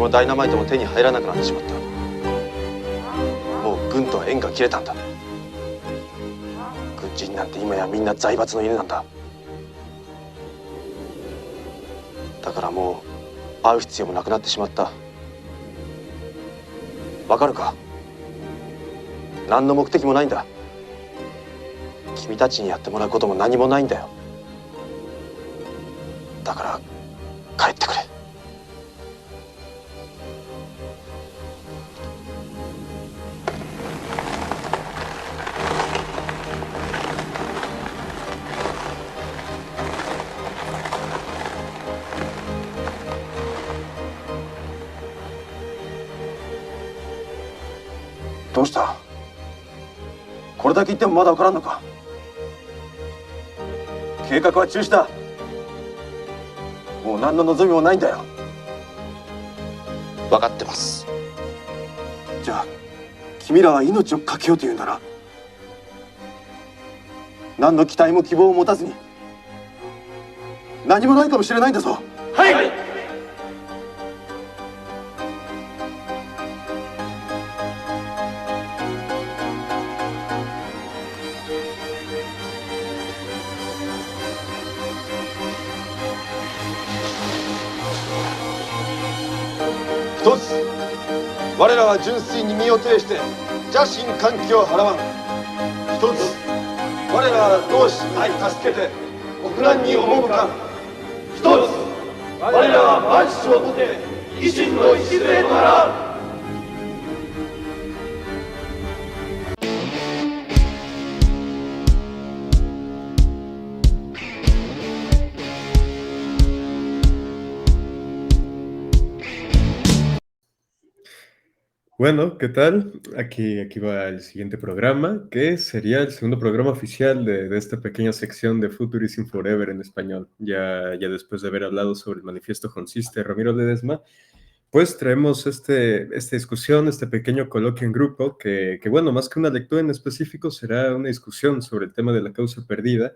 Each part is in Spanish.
もダイナマイトも手に入らなくなってしまった。もう軍とは縁が切れたんだ。軍人なんて今やみんな財閥の犬なんだ。だからもう会う必要もなくなってしまった。わかるか？何の目的もないんだ。君たちにやってもらうことも何もないんだよ。だから帰ってくれ。どうした？これだけ言ってもまだ分からんのか？計画は中止だ。もう何の望みもないんだよ。分かってます。じゃあ君らは命を懸けようというんだな。何の期待も希望を持たずに何もないかもしれないんだぞ。はい、一つ、我らは純粋に身を挺して邪神歓喜を払わん。一つ、我らは同志相助けて国難に赴かん。一つ、我らは万死をもて維新の礎とならん。Bueno, ¿qué tal? Aquí va el siguiente programa, que sería el segundo programa oficial de esta pequeña sección de Futurism Forever en español. Ya después de haber hablado sobre el manifiesto Consiste Ramiro Ledesma, pues traemos esta discusión, este pequeño coloquio en grupo, que bueno, más que una lectura en específico, será una discusión sobre el tema de la causa perdida,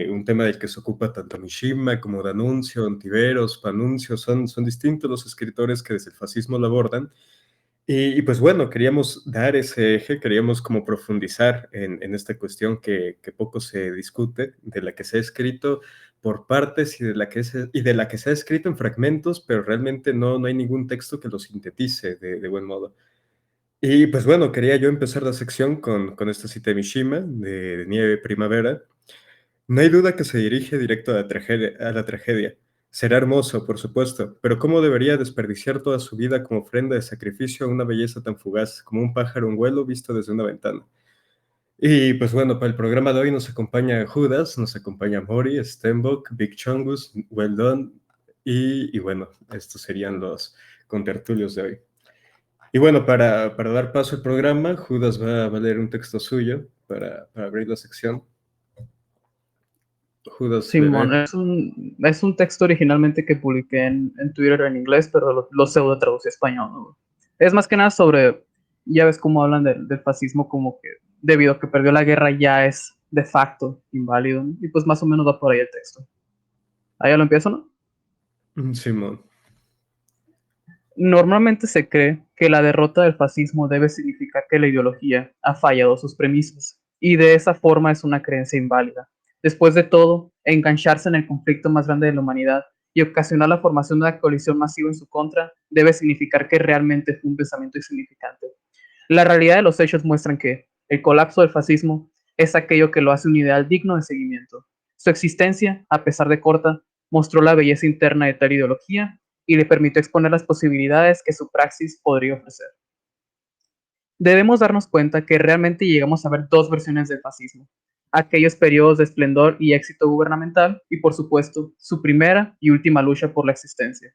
un tema del que se ocupa tanto Mishima como D'Annunzio, Ontiveros, Panunzio, son distintos los escritores que desde el fascismo lo abordan. Y pues bueno, queríamos dar ese eje, queríamos como profundizar en esta cuestión que poco se discute, de la que se ha escrito por partes y de la que se ha escrito en fragmentos, pero realmente no hay ningún texto que lo sintetice de buen modo. Y pues bueno, quería yo empezar la sección con esta cita de Mishima, de Nieve Primavera. No hay duda que se dirige directo a la tragedia. Será hermoso, por supuesto, pero ¿cómo debería desperdiciar toda su vida como ofrenda de sacrificio a una belleza tan fugaz, como un pájaro en vuelo visto desde una ventana? Y pues bueno, para el programa de hoy nos acompaña Judas, nos acompaña Mori, Stenbock, Big Chongus, Well Done, y bueno, estos serían los contertulios de hoy. Y bueno, para dar paso al programa, Judas va a leer un texto suyo para abrir la sección. Judas, Simón, es un texto originalmente que publiqué en Twitter en inglés, pero lo pseudo traducí a español, ¿no? Es más que nada sobre, ya ves cómo hablan del fascismo, como que debido a que perdió la guerra ya es de facto inválido, ¿no? Y pues más o menos va por ahí el texto. Ahí ya lo empiezo, ¿no? Simón. Normalmente se cree que la derrota del fascismo debe significar que la ideología ha fallado sus premisas, y de esa forma es una creencia inválida. Después de todo, engancharse en el conflicto más grande de la humanidad y ocasionar la formación de una coalición masiva en su contra debe significar que realmente fue un pensamiento insignificante. La realidad de los hechos muestran que el colapso del fascismo es aquello que lo hace un ideal digno de seguimiento. Su existencia, a pesar de corta, mostró la belleza interna de tal ideología y le permitió exponer las posibilidades que su praxis podría ofrecer. Debemos darnos cuenta que realmente llegamos a ver dos versiones del fascismo: aquellos periodos de esplendor y éxito gubernamental y, por supuesto, su primera y última lucha por la existencia.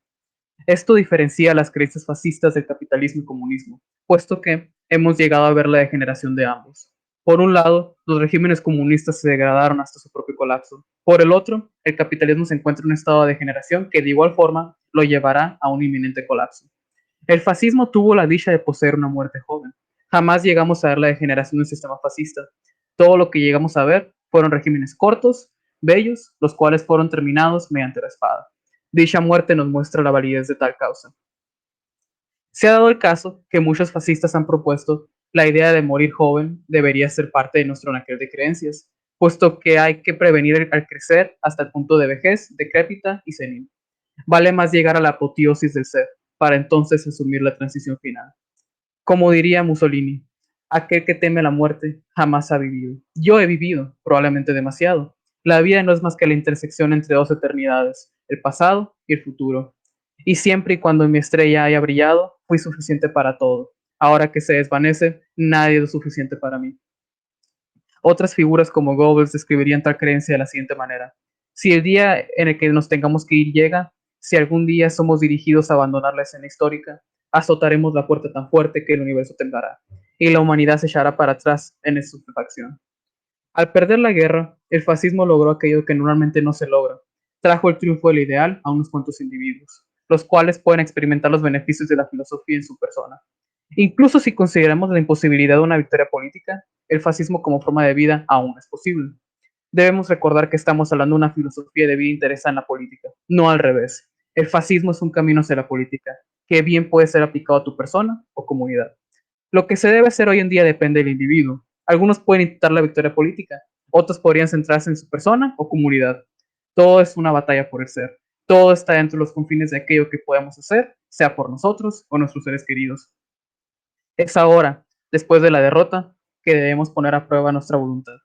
Esto diferencia las creencias fascistas del capitalismo y comunismo, puesto que hemos llegado a ver la degeneración de ambos. Por un lado, los regímenes comunistas se degradaron hasta su propio colapso. Por el otro, el capitalismo se encuentra en un estado de degeneración que de igual forma lo llevará a un inminente colapso. El fascismo tuvo la dicha de poseer una muerte joven. Jamás llegamos a ver la degeneración del sistema fascista. Todo lo que llegamos a ver fueron regímenes cortos, bellos, los cuales fueron terminados mediante la espada. Dicha muerte nos muestra la validez de tal causa. Se ha dado el caso que muchos fascistas han propuesto la idea de morir joven debería ser parte de nuestro naquel de creencias, puesto que hay que prevenir al crecer hasta el punto de vejez, decrépita y senil. Vale más llegar a la apoteosis del ser, para entonces asumir la transición final. Como diría Mussolini, aquel que teme la muerte jamás ha vivido. Yo he vivido, probablemente demasiado. La vida no es más que la intersección entre dos eternidades, el pasado y el futuro. Y siempre y cuando mi estrella haya brillado, fui suficiente para todo. Ahora que se desvanece, nadie es suficiente para mí. Otras figuras como Goebbels describirían tal creencia de la siguiente manera. Si el día en el que nos tengamos que ir llega, si algún día somos dirigidos a abandonar la escena histórica, azotaremos la puerta tan fuerte que el universo temblará, y la humanidad se echará para atrás en estupefacción. Al perder la guerra, el fascismo logró aquello que normalmente no se logra. Trajo el triunfo del ideal a unos cuantos individuos, los cuales pueden experimentar los beneficios de la filosofía en su persona. Incluso si consideramos la imposibilidad de una victoria política, el fascismo como forma de vida aún es posible. Debemos recordar que estamos hablando de una filosofía de vida interesada en la política, no al revés. El fascismo es un camino hacia la política, que bien puede ser aplicado a tu persona o comunidad. Lo que se debe hacer hoy en día depende del individuo. Algunos pueden intentar la victoria política, otros podrían centrarse en su persona o comunidad. Todo es una batalla por el ser. Todo está dentro de los confines de aquello que podemos hacer, sea por nosotros o nuestros seres queridos. Es ahora, después de la derrota, que debemos poner a prueba nuestra voluntad.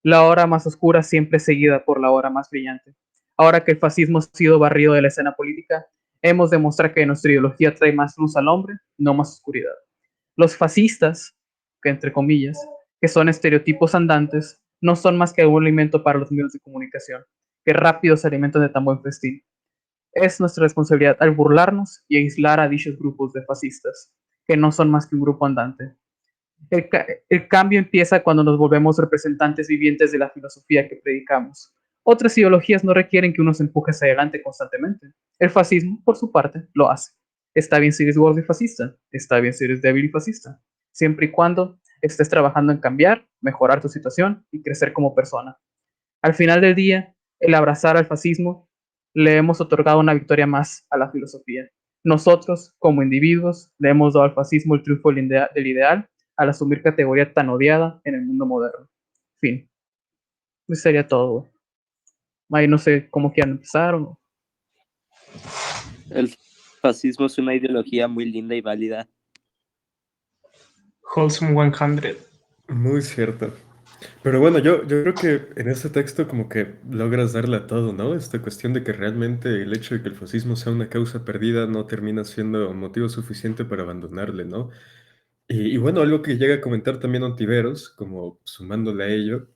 La hora más oscura siempre es seguida por la hora más brillante. Ahora que el fascismo ha sido barrido de la escena política, hemos de mostrar que nuestra ideología trae más luz al hombre, no más oscuridad. Los fascistas, que entre comillas, que son estereotipos andantes, no son más que un alimento para los medios de comunicación, que rápido se alimentan de tan buen festín. Es nuestra responsabilidad al burlarnos y aislar a dichos grupos de fascistas, que no son más que un grupo andante. El cambio empieza cuando nos volvemos representantes vivientes de la filosofía que predicamos. Otras ideologías no requieren que uno se empuje hacia adelante constantemente. El fascismo, por su parte, lo hace. Está bien si eres gordo y fascista, está bien si eres débil y fascista, siempre y cuando estés trabajando en cambiar, mejorar tu situación y crecer como persona. Al final del día, el abrazar al fascismo le hemos otorgado una victoria más a la filosofía. Nosotros, como individuos, le hemos dado al fascismo el triunfo del ideal al asumir categoría tan odiada en el mundo moderno. Fin. Eso sería todo. Ahí no sé cómo quieran empezar o... El fascismo es una ideología muy linda y válida. Wholesome 100. Muy cierto. Pero bueno, yo creo que en este texto como que logras darle a todo, ¿no? Esta cuestión de que realmente el hecho de que el fascismo sea una causa perdida no termina siendo motivo suficiente para abandonarle, ¿no? Y bueno, algo que llega a comentar también Ontiveros, como sumándole a ello,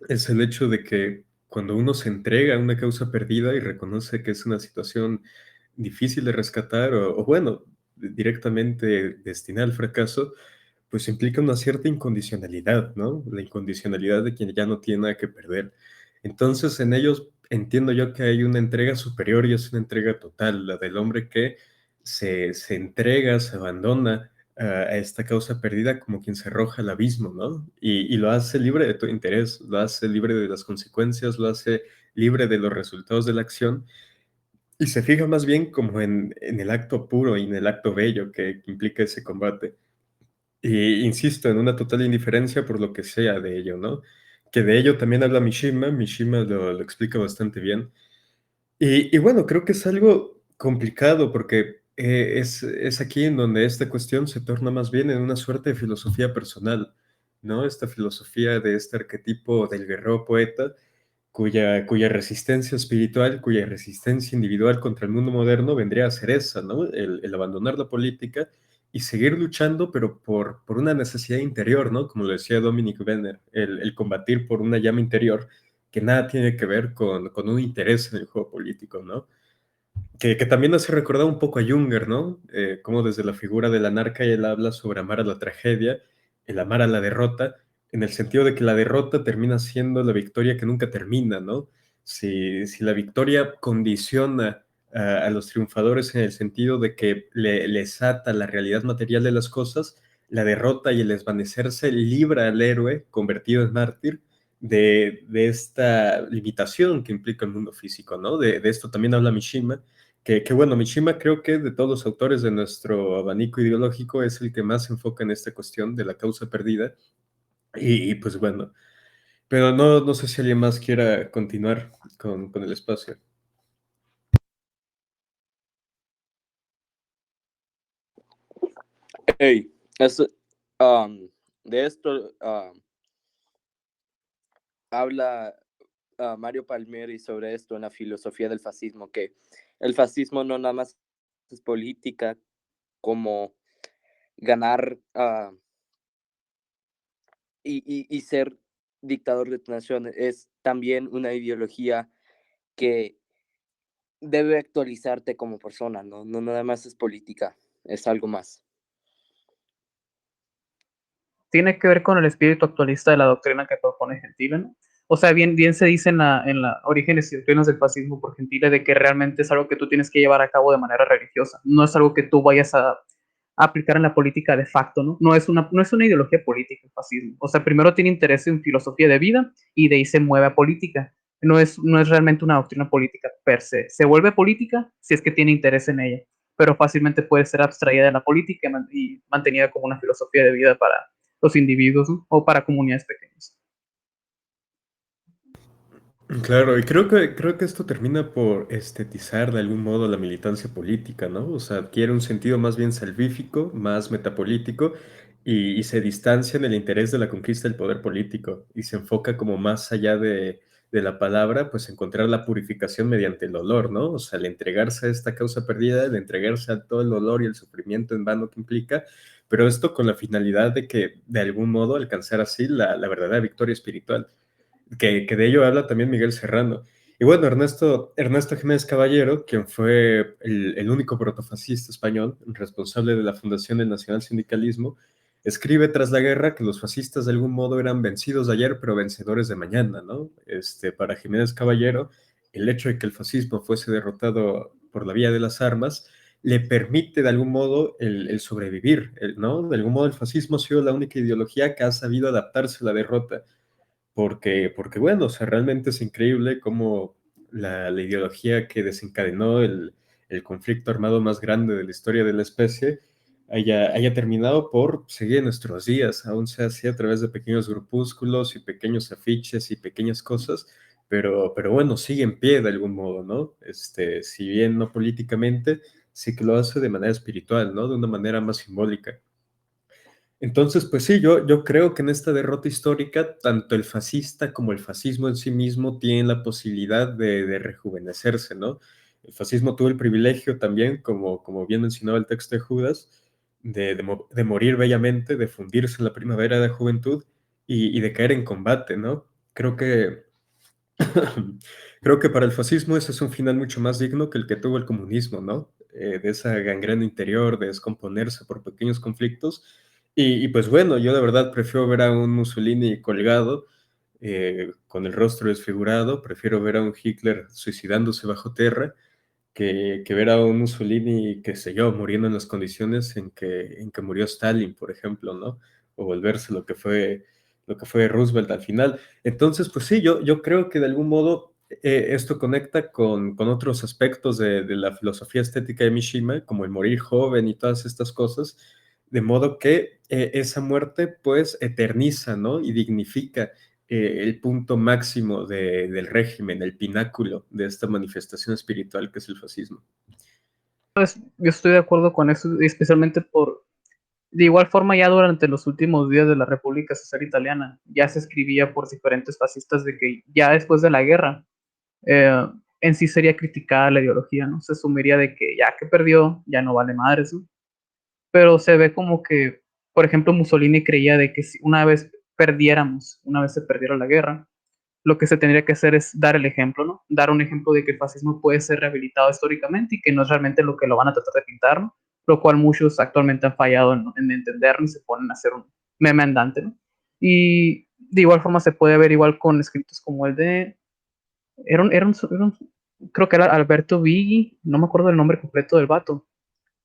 es el hecho de que cuando uno se entrega a una causa perdida y reconoce que es una situación difícil de rescatar o bueno, directamente destinada al fracaso, pues implica una cierta incondicionalidad, ¿no? La incondicionalidad de quien ya no tiene nada que perder. Entonces, en ellos entiendo yo que hay una entrega superior y es una entrega total, la del hombre que se entrega, se abandona a esta causa perdida como quien se arroja al abismo, ¿no? Y lo hace libre de todo interés, lo hace libre de las consecuencias, lo hace libre de los resultados de la acción y se fija más bien como en el acto puro y en el acto bello que implica ese combate. Y insisto, en una total indiferencia por lo que sea de ello, ¿no? Que de ello también habla Mishima, Mishima lo explica bastante bien. Y bueno, creo que es algo complicado porque es aquí en donde esta cuestión se torna más bien en una suerte de filosofía personal, ¿no? Esta filosofía de este arquetipo del guerrero poeta cuya resistencia espiritual, cuya resistencia individual contra el mundo moderno vendría a ser esa, ¿no? El abandonar la política y seguir luchando, pero por una necesidad interior, ¿no? Como lo decía Dominic Wenner, el combatir por una llama interior que nada tiene que ver con un interés en el juego político, ¿no? Que también hace recordar un poco a Junger, ¿no? Como desde la figura del anarca él habla sobre amar a la tragedia, el amar a la derrota, en el sentido de que la derrota termina siendo la victoria que nunca termina, ¿no? Si la victoria condiciona a los triunfadores en el sentido de que les ata la realidad material de las cosas, la derrota y el desvanecerse libra al héroe convertido en mártir de esta limitación que implica el mundo físico, ¿no? De esto también habla Mishima, Que bueno, Mishima creo que de todos los autores de nuestro abanico ideológico es el que más se enfoca en esta cuestión de la causa perdida. Y pues bueno, pero no sé si alguien más quiera continuar con el espacio. Hey, um, de esto habla Mario Palmieri sobre esto en la filosofía del fascismo, que el fascismo no nada más es política como ganar y ser dictador de tu nación, es también una ideología que debe actualizarte como persona, no nada más es política, es algo más. Tiene que ver con el espíritu actualista de la doctrina que propone Gentile, ¿no? O sea, bien se dice en la Orígenes y Doctrinas del Fascismo por Gentile de que realmente es algo que tú tienes que llevar a cabo de manera religiosa, no es algo que tú vayas a aplicar en la política de facto, ¿no? No es una ideología política el fascismo. O sea, primero tiene interés en filosofía de vida y de ahí se mueve a política. No es realmente una doctrina política per se. Se vuelve política si es que tiene interés en ella, pero fácilmente puede ser abstraída de la política y mantenida como una filosofía de vida para los individuos, ¿no? O para comunidades pequeñas. Claro, y creo que esto termina por estetizar de algún modo la militancia política, ¿no? O sea, adquiere un sentido más bien salvífico, más metapolítico, y se distancia en el interés de la conquista del poder político, y se enfoca como más allá de la palabra, pues encontrar la purificación mediante el dolor, ¿no? O sea, el entregarse a esta causa perdida, el entregarse a todo el dolor y el sufrimiento en vano que implica, pero esto con la finalidad de que de algún modo alcanzar así la verdadera victoria espiritual que de ello habla también Miguel Serrano. Y bueno, Ernesto Jiménez Caballero, quien fue el único protofascista español responsable de la fundación del nacional sindicalismo, escribe tras la guerra que los fascistas de algún modo eran vencidos de ayer, pero vencedores de mañana, ¿no? Para Jiménez Caballero, el hecho de que el fascismo fuese derrotado por la vía de las armas le permite de algún modo el sobrevivir, ¿no? De algún modo el fascismo ha sido la única ideología que ha sabido adaptarse a la derrota porque bueno, o sea, realmente es increíble cómo la ideología que desencadenó el conflicto armado más grande de la historia de la especie haya terminado por seguir en nuestros días, aún sea así a través de pequeños grupúsculos y pequeños afiches y pequeñas cosas, pero bueno, sigue en pie de algún modo, ¿no? Si bien no políticamente, sí que lo hace de manera espiritual, ¿no? De una manera más simbólica. Entonces, pues sí, yo creo que en esta derrota histórica, tanto el fascista como el fascismo en sí mismo tienen la posibilidad de rejuvenecerse, ¿no? El fascismo tuvo el privilegio también, como bien mencionaba el texto de Judas, de morir bellamente, de fundirse en la primavera de la juventud y de caer en combate, ¿no? Creo que para el fascismo ese es un final mucho más digno que el que tuvo el comunismo, ¿no? De esa gangrena interior, de descomponerse por pequeños conflictos. Y pues bueno, yo de verdad prefiero ver a un Mussolini colgado, con el rostro desfigurado, prefiero ver a un Hitler suicidándose bajo tierra, que ver a un Mussolini, qué sé yo, muriendo en las condiciones en que murió Stalin, por ejemplo, ¿no? O volverse lo que fue Roosevelt al final. Entonces, pues sí, yo creo que de algún modo esto conecta con otros aspectos de la filosofía estética de Mishima, como el morir joven y todas estas cosas, de modo que esa muerte pues eterniza, ¿no? Y dignifica el punto máximo del régimen, el pináculo de esta manifestación espiritual que es el fascismo. Pues, yo estoy de acuerdo con eso, especialmente de igual forma ya durante los últimos días de la República Social Italiana, ya se escribía por diferentes fascistas de que ya después de la guerra, eh, en sí sería criticada la ideología, ¿no? Se asumiría de que ya que perdió, ya no vale madres, ¿no? Pero se ve como que, por ejemplo, Mussolini creía de que si una vez se perdiera la guerra, lo que se tendría que hacer es dar el ejemplo, ¿no? Dar un ejemplo de que el fascismo puede ser rehabilitado históricamente y que no es realmente lo que lo van a tratar de pintar, ¿no? Lo cual muchos actualmente han fallado en entender y se ponen a hacer un meme andante, ¿no? Y de igual forma se puede ver igual con escritos como el de... Creo que era Alberto Viggi, no me acuerdo el nombre completo del vato,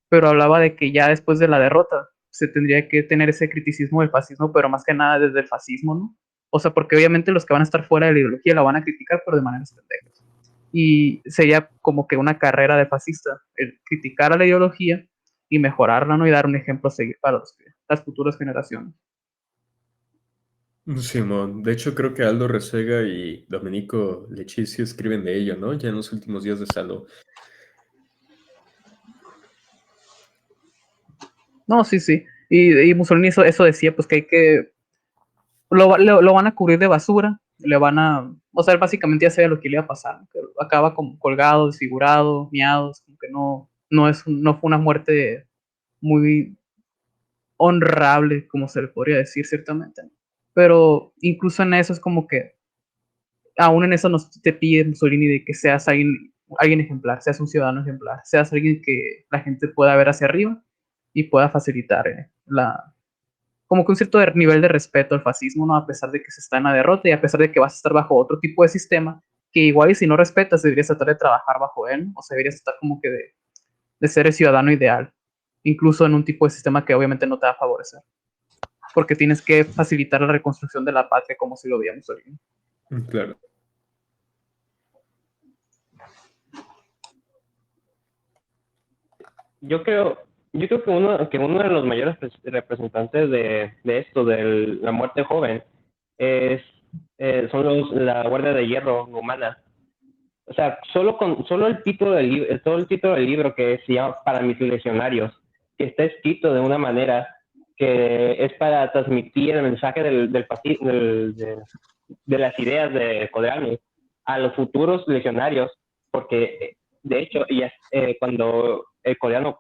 pero hablaba de que ya después de la derrota se tendría que tener ese criticismo del fascismo, pero más que nada desde el fascismo, ¿no? O sea, porque obviamente los que van a estar fuera de la ideología la van a criticar, pero de maneras pendejas. y sería como que una carrera de fascista, el criticar a la ideología y mejorarla, ¿no? Y dar un ejemplo a seguir para las futuras generaciones. Simón, de hecho creo que Aldo Resega y Domenico Lechici escriben de ello, ¿no? Ya en los últimos días de Saló. No, sí, sí. Y Mussolini eso decía, pues que hay que... Lo van a cubrir de basura, le van a... O sea, él básicamente ya sabía lo que le iba a pasar, ¿no? Que acaba como colgado, desfigurado, miados, como que no fue una muerte muy honrable, como se le podría decir ciertamente. Pero incluso en eso es como que, aún en eso nos te pide Mussolini de que seas alguien ejemplar, seas un ciudadano ejemplar, seas alguien que la gente pueda ver hacia arriba y pueda facilitar como que un cierto nivel de respeto al fascismo, ¿no? A pesar de que se está en la derrota y a pesar de que vas a estar bajo otro tipo de sistema, que igual y si no respetas, deberías tratar de trabajar bajo él, ¿no? O sea, deberías estar como que de ser el ciudadano ideal, incluso en un tipo de sistema que obviamente no te va a favorecer, porque tienes que facilitar la reconstrucción de la patria como si lo veíamos hoy. Claro. Yo creo, yo creo que uno de los mayores representantes de esto, de la muerte joven, es, son la Guardia de Hierro rumana. O sea, solo el título del libro, todo el título del libro que se llama Para mis legionarios, que está escrito de una manera que es para transmitir el mensaje de las ideas de Codrani a los futuros legionarios, porque de hecho, cuando el coreano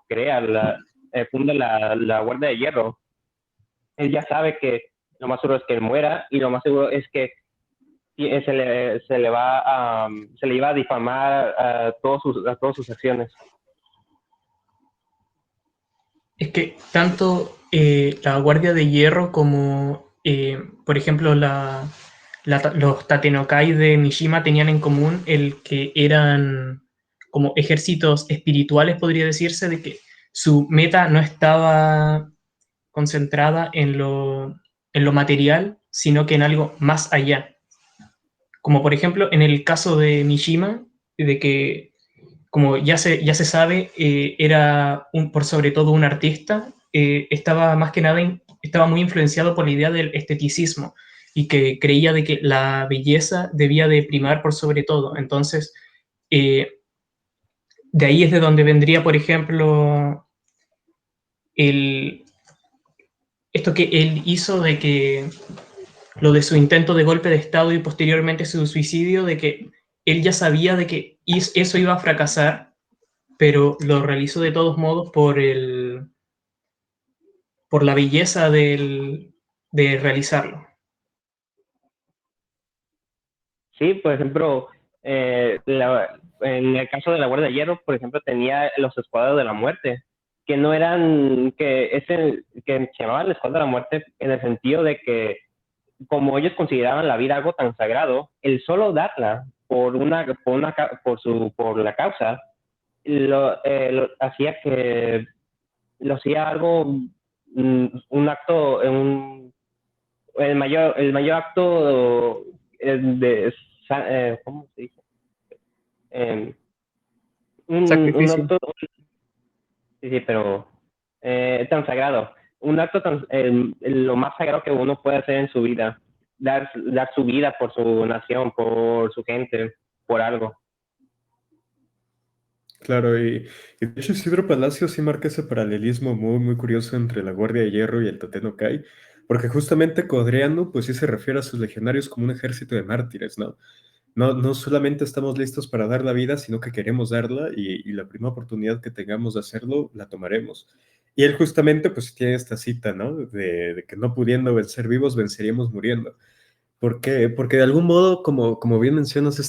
funda la Guardia de Hierro, él ya sabe que lo más seguro es que él muera y lo más seguro es que se le iba a difamar a todas sus acciones. Es que tanto la Guardia de Hierro como, por ejemplo, los Tatenokai de Mishima tenían en común el que eran como ejércitos espirituales, podría decirse, de que su meta no estaba concentrada en lo material, sino que en algo más allá. Como por ejemplo en el caso de Mishima, de que como ya se sabe, era por sobre todo un artista, estaba más que nada, estaba muy influenciado por la idea del esteticismo y que creía de que la belleza debía de primar por sobre todo. Entonces, eh, de ahí es de donde vendría, por ejemplo, el, esto que él hizo de que lo de su intento de golpe de Estado y posteriormente su suicidio, de que él ya sabía de que eso iba a fracasar, pero lo realizó de todos modos por la belleza de realizarlo. Sí, por ejemplo, en el caso de la Guardia de Hierro, por ejemplo, tenía los escuadros de la muerte, que no eran, que se llamaban el escuadro de la muerte en el sentido de que, como ellos consideraban la vida algo tan sagrado, el solo darla por la causa, lo hacía algo, un acto, el mayor acto ¿cómo se dice? Eh, un Sacrificio. acto, sí, sí, pero tan sagrado, un acto lo más sagrado que uno puede hacer en su vida, dar su vida por su nación, por su gente, por algo. Claro, y de hecho Isidro Palacio sí marca ese paralelismo muy, muy curioso entre la Guardia de Hierro y el Tatenokai, porque justamente Codreanu pues sí se refiere a sus legionarios como un ejército de mártires, ¿no? No, no solamente estamos listos para dar la vida, sino que queremos darla y la primera oportunidad que tengamos de hacerlo, la tomaremos. Y él justamente pues tiene esta cita, ¿no? De que no pudiendo vencer vivos, venceríamos muriendo. ¿Por qué? Porque de algún modo, como bien mencionas,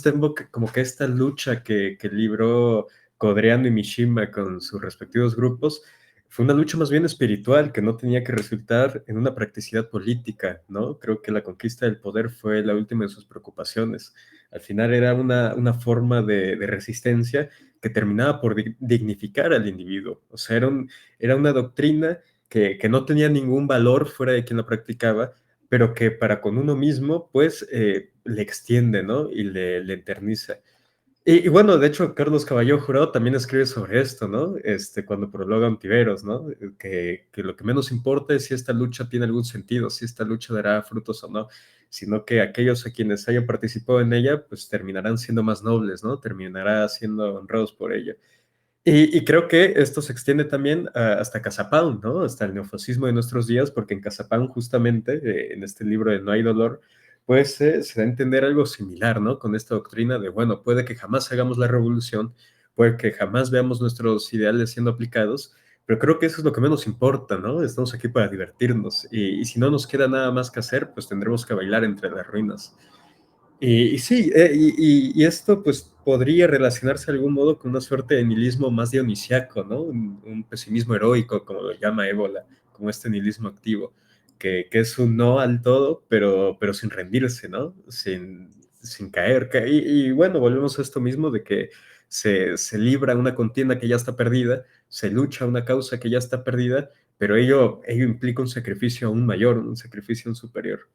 como que esta lucha que libró Codreanu y Mishima con sus respectivos grupos fue una lucha más bien espiritual que no tenía que resultar en una practicidad política, ¿no? Creo que la conquista del poder fue la última de sus preocupaciones. Al final era una forma de resistencia que terminaba por dignificar al individuo. O sea, era una doctrina que no tenía ningún valor fuera de quien la practicaba, pero que para con uno mismo, pues, le extiende, ¿no? Y le eterniza. Y bueno, de hecho, Carlos Caballero Jurado también escribe sobre esto, ¿no? Cuando prologa Ontiveros, ¿no? Que lo que menos importa es si esta lucha tiene algún sentido, si esta lucha dará frutos o no, sino que aquellos a quienes hayan participado en ella, pues terminarán siendo más nobles, ¿no? Terminará siendo honrados por ella. Y creo que esto se extiende también hasta Cazapán, ¿no? Hasta el neofascismo de nuestros días, porque en Cazapán, justamente, en este libro de No hay dolor, pues se da a entender algo similar, ¿no? Con esta doctrina de, bueno, puede que jamás hagamos la revolución, puede que jamás veamos nuestros ideales siendo aplicados, pero creo que eso es lo que menos importa, ¿no? Estamos aquí para divertirnos y si no nos queda nada más que hacer, pues tendremos que bailar entre las ruinas. Y sí, y esto pues podría relacionarse de algún modo con una suerte de nihilismo más dionisiaco, ¿no? Un pesimismo heroico, como lo llama Ébola, como este nihilismo activo, que es un no al todo, pero sin rendirse, ¿no? Sin caer. Y bueno, volvemos a esto mismo de que se libra una contienda que ya está perdida, se lucha una causa que ya está perdida, pero ello implica un sacrificio aún mayor, un sacrificio aún superior.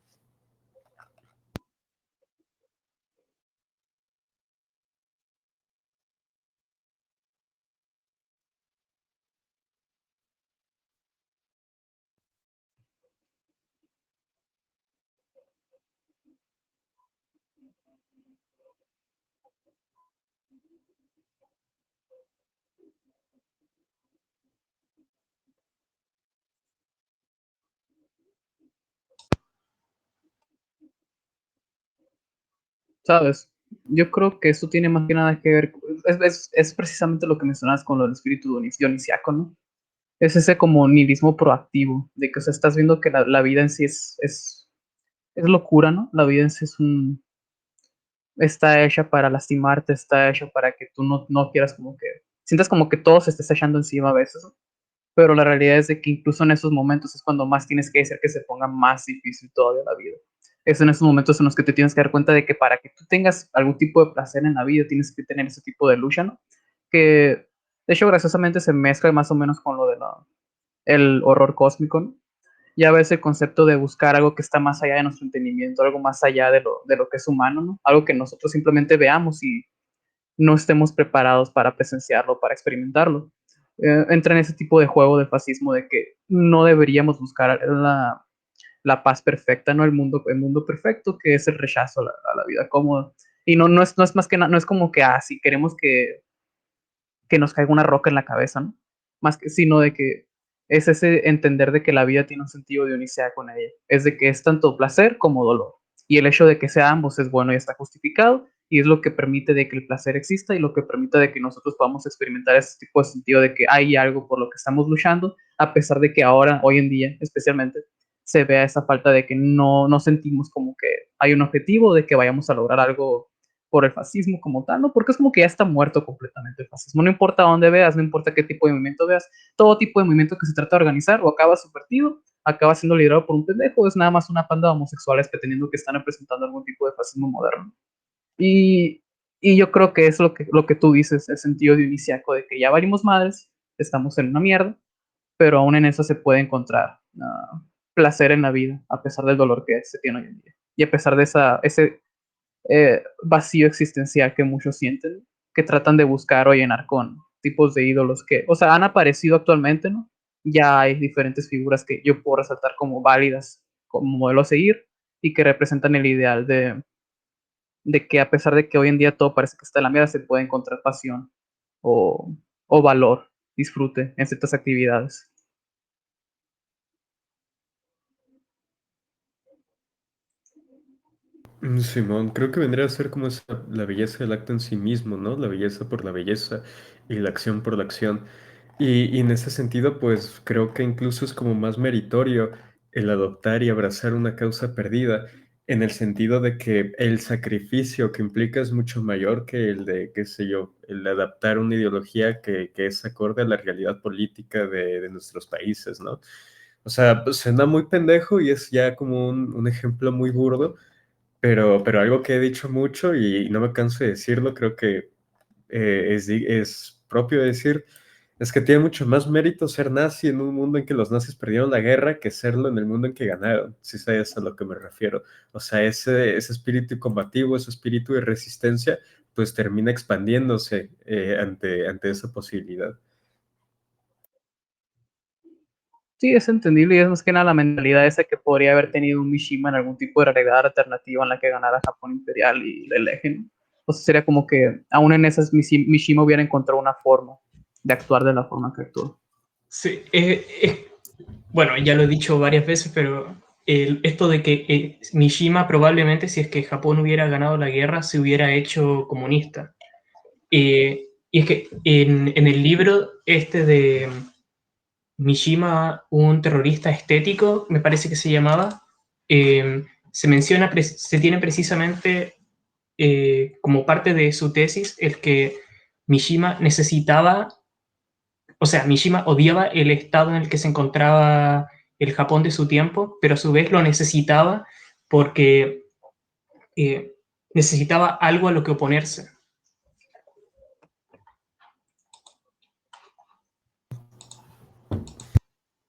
¿Sabes? Yo creo que eso tiene más que nada que ver, es precisamente lo que mencionas con lo del espíritu dionisiaco, ¿no? Es ese como nihilismo proactivo, de que, o sea, estás viendo que la vida en sí es locura, ¿no? La vida en sí está hecha para lastimarte, está hecha para que tú no quieras como que, sientas como que todo se esté echando encima a veces, ¿no? Pero la realidad es de que incluso en esos momentos es cuando más tienes que hacer que se ponga más difícil todavía la vida. Es en esos momentos en los que te tienes que dar cuenta de que para que tú tengas algún tipo de placer en la vida tienes que tener ese tipo de lucha, ¿no? Que de hecho graciosamente se mezcla más o menos con lo de el horror cósmico, ¿no? Ya ves el concepto de buscar algo que está más allá de nuestro entendimiento, algo más allá de lo que es humano, ¿no? Algo que nosotros simplemente veamos y no estemos preparados para presenciarlo, para experimentarlo. Entra en ese tipo de juego de fascismo de que no deberíamos buscar la paz perfecta, no el mundo perfecto, que es el rechazo a la vida cómoda. Y no es más que no es como que, si queremos que nos caiga una roca en la cabeza, ¿no? Más que, sino de que es ese entender de que la vida tiene un sentido dionisiaco con ella. Es de que es tanto placer como dolor. Y el hecho de que sea ambos es bueno y está justificado, y es lo que permite de que el placer exista y lo que permite de que nosotros podamos experimentar ese tipo de sentido de que hay algo por lo que estamos luchando, a pesar de que ahora, hoy en día especialmente, se vea esa falta de que no sentimos como que hay un objetivo de que vayamos a lograr algo por el fascismo como tal, ¿no? Porque es como que ya está muerto completamente el fascismo. No importa dónde veas, no importa qué tipo de movimiento veas, todo tipo de movimiento que se trata de organizar o acaba subvertido, acaba siendo liderado por un pendejo, es nada más una panda de homosexuales pretendiendo que están representando algún tipo de fascismo moderno. Y, y yo creo que es lo que tú dices, el sentido dionisiaco de que ya valimos madres, estamos en una mierda, pero aún en eso se puede encontrar placer en la vida, a pesar del dolor que se tiene hoy en día. Y a pesar de ese vacío existencial que muchos sienten, que tratan de buscar o llenar con tipos de ídolos que, o sea, han aparecido actualmente, ¿no? Ya hay diferentes figuras que yo puedo resaltar como válidas, como modelo a seguir, y que representan el ideal de que a pesar de que hoy en día todo parece que está en la mierda, se puede encontrar pasión o valor, disfrute en ciertas actividades. Simón, creo que vendría a ser como la belleza del acto en sí mismo, ¿no? La belleza por la belleza y la acción por la acción. Y en ese sentido, pues creo que incluso es como más meritorio el adoptar y abrazar una causa perdida, en el sentido de que el sacrificio que implica es mucho mayor que el de, qué sé yo, el de adaptar una ideología que es acorde a la realidad política de nuestros países, ¿no? O sea, pues, suena muy pendejo y es ya como un ejemplo muy burdo, pero algo que he dicho mucho y no me canso de decirlo, creo que es propio decir, es que tiene mucho más mérito ser nazi en un mundo en que los nazis perdieron la guerra que serlo en el mundo en que ganaron, si sabes a lo que me refiero. O sea, ese espíritu combativo, ese espíritu de resistencia, pues termina expandiéndose ante esa posibilidad. Sí, es entendible y es más que nada la mentalidad esa que podría haber tenido un Mishima en algún tipo de realidad alternativa en la que ganara Japón Imperial y el eje, ¿no? O sea, sería como que aún en esas Mishima hubiera encontrado una forma de actuar de la forma que actuó. Sí, bueno, ya lo he dicho varias veces, pero esto de que Mishima probablemente, si es que Japón hubiera ganado la guerra, se hubiera hecho comunista. Y es que en el libro este de Mishima, un terrorista estético, me parece que se llamaba, se menciona, se tiene precisamente como parte de su tesis el que Mishima necesitaba, o sea, Mishima odiaba el estado en el que se encontraba el Japón de su tiempo, pero a su vez lo necesitaba porque eh, necesitaba algo a lo que oponerse.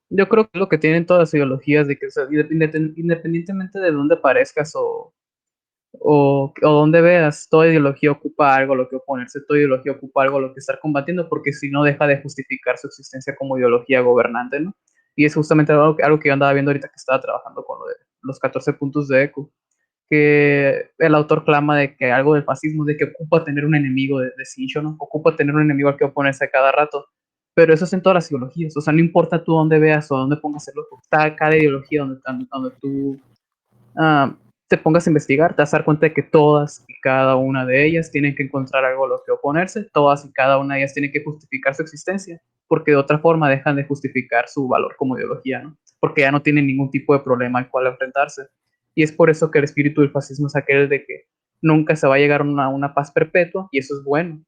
Yo creo que lo que tienen todas las ideologías de que, o sea, independientemente de dónde aparezcas o donde veas, toda ideología ocupa algo a lo que oponerse, toda ideología ocupa algo a lo que estar combatiendo, porque si no deja de justificar su existencia como ideología gobernante, ¿no? Y es justamente algo que yo andaba viendo ahorita que estaba trabajando con lo de los 14 puntos de ECO, que el autor clama de que algo del fascismo, de que ocupa tener un enemigo de Sincho, ¿no? Ocupa tener un enemigo al que oponerse a cada rato. Pero eso es en todas las ideologías, o sea, no importa tú dónde veas o dónde pongas el ojo, está cada ideología donde tú ah, te pongas a investigar, te vas a dar cuenta de que todas y cada una de ellas tienen que encontrar algo a lo que oponerse, todas y cada una de ellas tienen que justificar su existencia, porque de otra forma dejan de justificar su valor como ideología, ¿no? Porque ya no tienen ningún tipo de problema al cual enfrentarse. Y es por eso que el espíritu del fascismo es aquel de que nunca se va a llegar a una paz perpetua, y eso es bueno.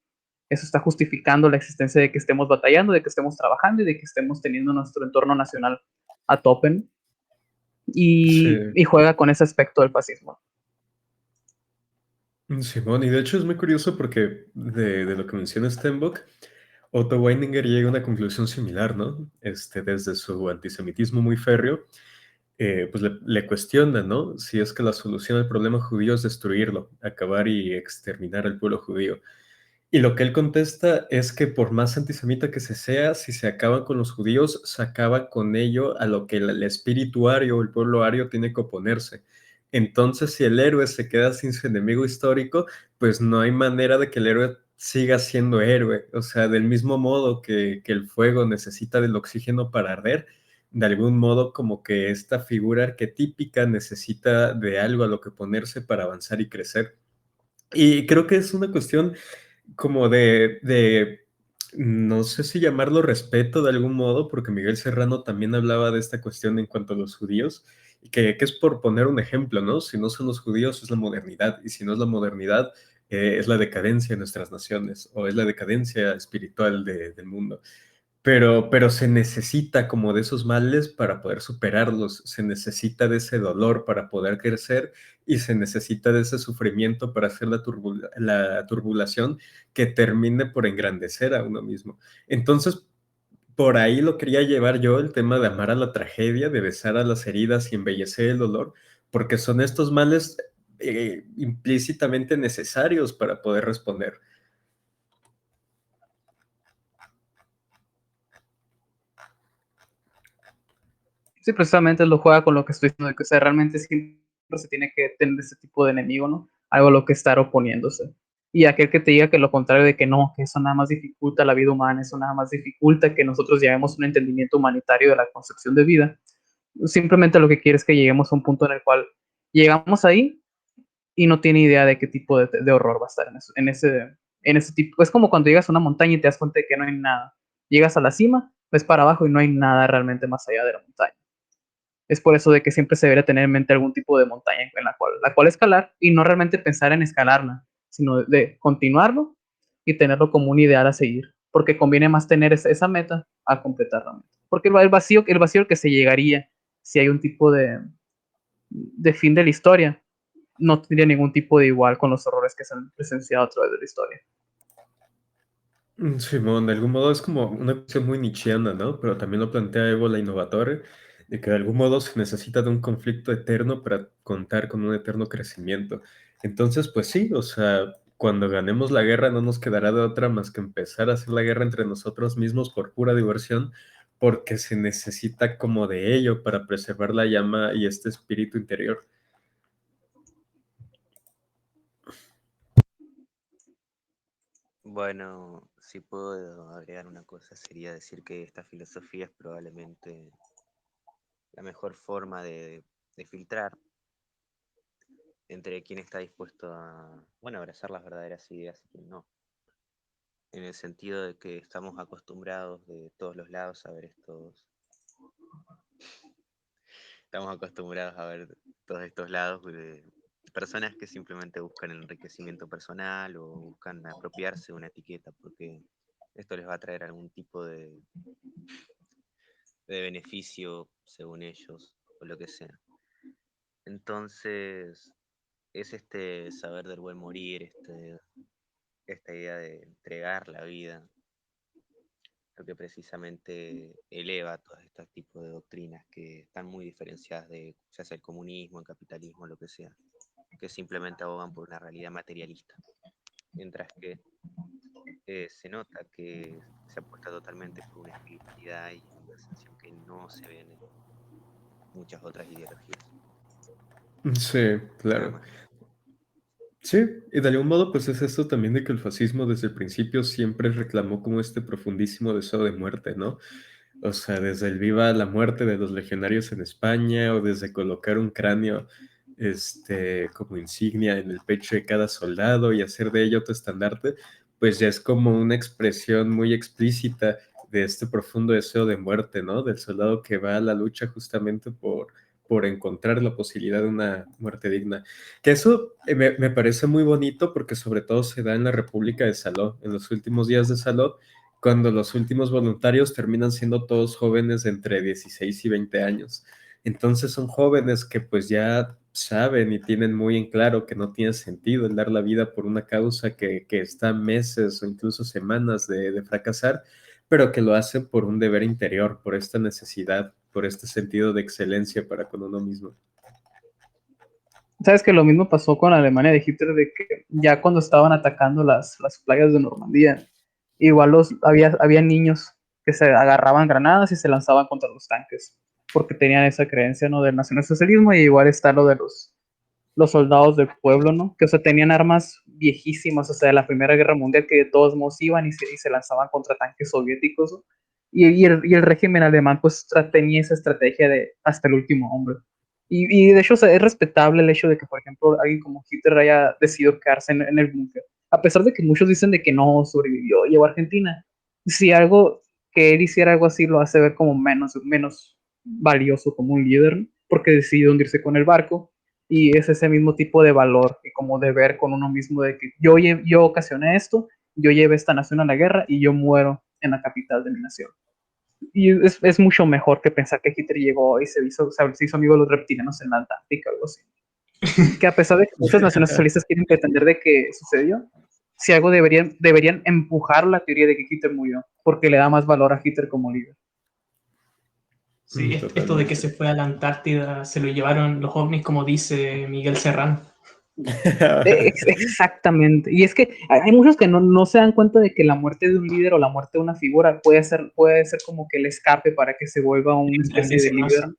Eso está justificando la existencia de que estemos batallando, de que estemos trabajando y de que estemos teniendo nuestro entorno nacional a tope, ¿no? Sí. Y juega con ese aspecto del fascismo. Simón, y de hecho es muy curioso porque de lo que menciona Stenbock, Otto Weininger llega a una conclusión similar, ¿no? Desde su antisemitismo muy férreo, pues le cuestiona, ¿no? Si es que la solución al problema judío es destruirlo, acabar y exterminar al pueblo judío. Y lo que él contesta es que por más antisemita que se sea, si se acaban con los judíos, se acaba con ello a lo que el espíritu ario o el pueblo ario tiene que oponerse. Entonces, si el héroe se queda sin su enemigo histórico, pues no hay manera de que el héroe siga siendo héroe. O sea, del mismo modo que el fuego necesita del oxígeno para arder, de algún modo como que esta figura arquetípica necesita de algo a lo que ponerse para avanzar y crecer. Y creo que es una cuestión como no sé si llamarlo respeto de algún modo, porque Miguel Serrano también hablaba de esta cuestión en cuanto a los judíos, y que es por poner un ejemplo, ¿no? Si no son los judíos, es la modernidad, y si no es la modernidad, es la decadencia de nuestras naciones, o es la decadencia espiritual del mundo. Pero se necesita como de esos males para poder superarlos, se necesita de ese dolor para poder crecer y se necesita de ese sufrimiento para hacer la turbulación que termine por engrandecer a uno mismo. Entonces, por ahí lo quería llevar yo, el tema de amar a la tragedia, de besar a las heridas y embellecer el dolor, porque son estos males implícitamente necesarios para poder responder. Sí, precisamente lo juega con lo que estoy diciendo, de que o sea, realmente siempre se tiene que tener ese tipo de enemigo, ¿no? Algo a lo que estar oponiéndose. Y aquel que te diga que lo contrario de que no, que eso nada más dificulta la vida humana, eso nada más dificulta que nosotros lleguemos a un entendimiento humanitario de la concepción de vida, simplemente lo que quiere es que lleguemos a un punto en el cual llegamos ahí y no tiene idea de qué tipo de horror va a estar en ese tipo. Es como cuando llegas a una montaña y te das cuenta de que no hay nada. Llegas a la cima, ves para abajo y no hay nada realmente más allá de la montaña. Es por eso de que siempre se debería tener en mente algún tipo de montaña en la cual escalar y no realmente pensar en escalarla, sino de continuarlo y tenerlo como un ideal a seguir, porque conviene más tener esa meta a completar la meta. Porque el vacío al que se llegaría si hay un tipo de fin de la historia no tendría ningún tipo de igual con los horrores que se han presenciado a través de la historia. Simón, de algún modo es como una cuestión muy nietzscheana, ¿no? Pero también lo plantea Evo la Innovatore, de que de algún modo se necesita de un conflicto eterno para contar con un eterno crecimiento. Entonces, pues sí, o sea, cuando ganemos la guerra no nos quedará de otra más que empezar a hacer la guerra entre nosotros mismos por pura diversión, porque se necesita como de ello para preservar la llama y este espíritu interior. Bueno, si puedo agregar una cosa, sería decir que esta filosofía es probablemente la mejor forma de filtrar entre quién está dispuesto a, bueno, abrazar las verdaderas ideas y quién no. En el sentido de que estamos acostumbrados de todos los lados a ver estamos acostumbrados a ver todos estos lados de personas que simplemente buscan el enriquecimiento personal o buscan apropiarse de una etiqueta porque esto les va a traer algún tipo de beneficio según ellos o lo que sea. Entonces, es este saber del buen morir, esta idea de entregar la vida, lo que precisamente eleva todos estos tipos de doctrinas que están muy diferenciadas de ya sea el comunismo, el capitalismo, lo que sea, que simplemente abogan por una realidad materialista, mientras que se nota que se apuesta totalmente por una espiritualidad y una ascensión que no se ve en muchas otras ideologías. Sí, Nada claro. más. Sí, y de algún modo pues es esto también de que el fascismo desde el principio siempre reclamó como este profundísimo deseo de muerte, ¿no? O sea, desde el viva la muerte de los legionarios en España o desde colocar un cráneo como insignia en el pecho de cada soldado y hacer de ello tu estandarte, pues ya es como una expresión muy explícita de este profundo deseo de muerte, ¿no? Del soldado que va a la lucha justamente por encontrar la posibilidad de una muerte digna. Que eso me parece muy bonito porque sobre todo se da en la República de Saló, en los últimos días de Saló, cuando los últimos voluntarios terminan siendo todos jóvenes de entre 16 y 20 años. Entonces son jóvenes que pues ya saben y tienen muy en claro que no tiene sentido el dar la vida por una causa que está meses o incluso semanas de fracasar, pero que lo hacen por un deber interior, por esta necesidad, por este sentido de excelencia para con uno mismo. Sabes que lo mismo pasó con Alemania de Hitler, de que ya cuando estaban atacando las playas de Normandía, igual había niños que se agarraban granadas y se lanzaban contra los tanques, porque tenían esa creencia, ¿no? Del nacionalsocialismo, y igual está lo de los soldados del pueblo, ¿no? Que, o sea, tenían armas viejísimas, o sea, de la Primera Guerra Mundial, que de todos modos iban y se lanzaban contra tanques soviéticos, ¿no? Y el régimen alemán, pues, tenía esa estrategia de hasta el último hombre. Y de hecho, o sea, es respetable el hecho de que, por ejemplo, alguien como Hitler haya decidido quedarse en el búnker. A pesar de que muchos dicen de que no sobrevivió, llegó a Argentina. Si algo, que él hiciera algo así lo hace ver como menos valioso como un líder, ¿no? Porque decidió hundirse con el barco, y es ese mismo tipo de valor y como deber con uno mismo de que yo ocasioné esto, yo llevé esta nación a la guerra y yo muero en la capital de mi nación. Y es mucho mejor que pensar que Hitler llegó y se hizo amigo de los reptilianos en la Antártica o algo así. Que a pesar de que muchas naciones socialistas quieren pretender de que sucedió, si algo deberían empujar la teoría de que Hitler murió, porque le da más valor a Hitler como líder. Sí, esto de que Totalmente. se fue a la Antártida se lo llevaron los ovnis, como dice Miguel Serrán. Exactamente. Y es que hay muchos que no se dan cuenta de que la muerte de un líder o la muerte de una figura puede ser como que el escape para que se vuelva una especie de Engrandece más. líder.